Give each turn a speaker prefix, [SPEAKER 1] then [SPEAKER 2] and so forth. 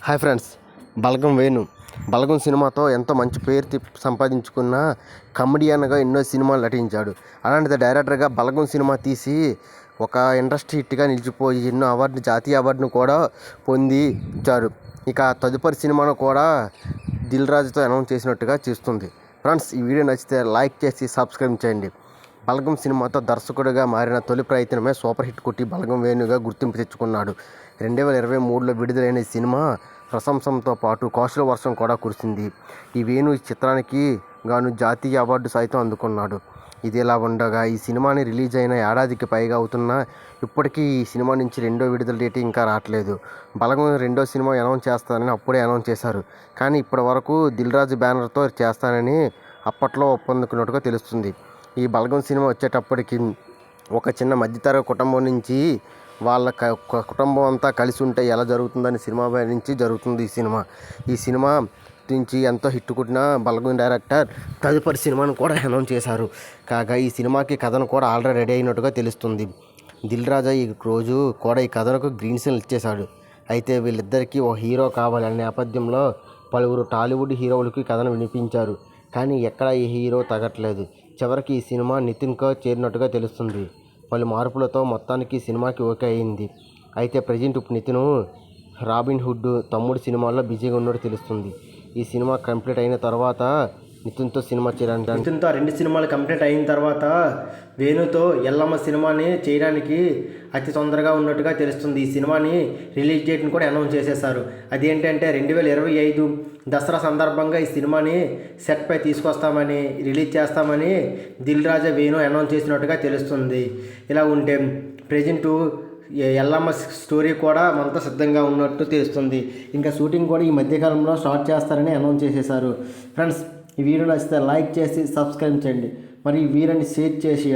[SPEAKER 1] Hi friends, బలగం వేణు బలగం సినిమాతో ఎంతో మంచి పేరు సంపాదించుకున్న కమెడియన్గా ఎన్నో సినిమాలు నటించాడు. అలాంటిది డైరెక్టర్గా బలగం సినిమా తీసి ఒక ఇండస్ట్రీ హిట్గా నిలిచిపోయి ఎన్నో జాతీయ అవార్డును కూడా పొందించారు. ఇక తదుపరి సినిమాను కూడా దిల్ రాజుతో అనౌన్స్ చేసినట్టుగా చేస్తుంది. ఫ్రెండ్స్, ఈ వీడియో నచ్చితే లైక్ చేసి సబ్స్క్రైబ్ చేయండి. బలగం సినిమాతో దర్శకుడిగా మారిన తొలి ప్రయత్నమే సూపర్ హిట్ కొట్టి బలగం వేణుగా గుర్తింపు తెచ్చుకున్నాడు. 2023లో విడుదలైన ఈ సినిమా ప్రశంసలతో పాటు కాసుల వర్షం కూడా కురిసింది. ఈ వేణు ఈ చిత్రానికి గాను జాతీయ అవార్డు సైతం అందుకున్నాడు. ఇదిలా ఉండగా ఈ సినిమాని రిలీజ్ అయిన ఏడాదికి పైగా అవుతున్నా ఇప్పటికీ ఈ సినిమా నుంచి రెండో విడుదల డేట్ ఇంకా రావట్లేదు. బలగం రెండో సినిమా అనౌన్స్ చేస్తానని అప్పుడే అనౌన్స్ చేశారు. కానీ ఇప్పటి వరకు దిల్ రాజు బ్యానర్తో చేస్తానని అప్పట్లో ఒప్పందుకున్నట్టుగా తెలుస్తుంది. ఈ బలగం సినిమా వచ్చేటప్పటికి ఒక చిన్న మధ్యతరగతి కుటుంబం నుంచి వాళ్ళ కుటుంబం అంతా కలిసి ఉంటే ఎలా జరుగుతుందని సినిమా నుంచి జరుగుతుంది ఈ సినిమా నుంచి ఎంతో హిట్ కొట్టిన బలగం డైరెక్టర్ తదుపరి సినిమాను కూడా అనౌన్స్ చేశారు. కాగా ఈ సినిమాకి కథను కూడా ఆల్రెడీ రెడీ అయినట్టుగా తెలుస్తుంది. దిల్ రాజు ఈ రోజు కూడా ఈ కథలకు గ్రీన్ సిగ్నల్ ఇచ్చేశాడు. అయితే వీళ్ళిద్దరికీ ఓ హీరో కావాలి అనే నేపథ్యంలో పలువురు టాలీవుడ్ హీరోలకి కథను వినిపించారు. కానీ ఎక్కడ ఈ హీరో తగ్గట్లేదు. చివరికి ఈ సినిమా నితిన్తో చేరినట్టుగా తెలుస్తుంది. పలు మార్పులతో మొత్తానికి సినిమాకి ఓకే అయింది. అయితే ప్రజెంట్ ఇప్పుడు నితిన్ రాబిన్ హుడ్ తమ్ముడు సినిమాల్లో బిజీగా ఉన్నట్టు తెలుస్తుంది. ఈ సినిమా కంప్లీట్ అయిన తర్వాత నితిన్తో సినిమా చేయడానికి నితిన్తో 2 సినిమాలు కంప్లీట్ అయిన తర్వాత వేణుతో ఎల్లమ్మ సినిమాని చేయడానికి అతి తొందరగా ఉన్నట్టుగా తెలుస్తుంది. ఈ సినిమాని రిలీజ్ డేట్ని కూడా అనౌన్స్ చేసేసారు. అదేంటంటే 2025 దసరా సందర్భంగా ఈ సినిమాని సెట్పై తీసుకొస్తామని రిలీజ్ చేస్తామని దిల్ రాజు వేణు అనౌన్స్ చేసినట్టుగా తెలుస్తుంది. ఇలా ఉంటే ప్రజెంటు ఎల్లమ్మ స్టోరీ కూడా మనతో సిద్ధంగా ఉన్నట్టు తెలుస్తుంది. ఇంకా షూటింగ్ కూడా ఈ మధ్యకాలంలో స్టార్ట్ చేస్తారని అనౌన్స్ చేసేసారు. ఫ్రెండ్స్, ఈ వీడియో నచ్చితే లైక్ చేసి సబ్స్క్రైబ్ చేయండి. మరి ఈ వీడియోని షేర్ చేసి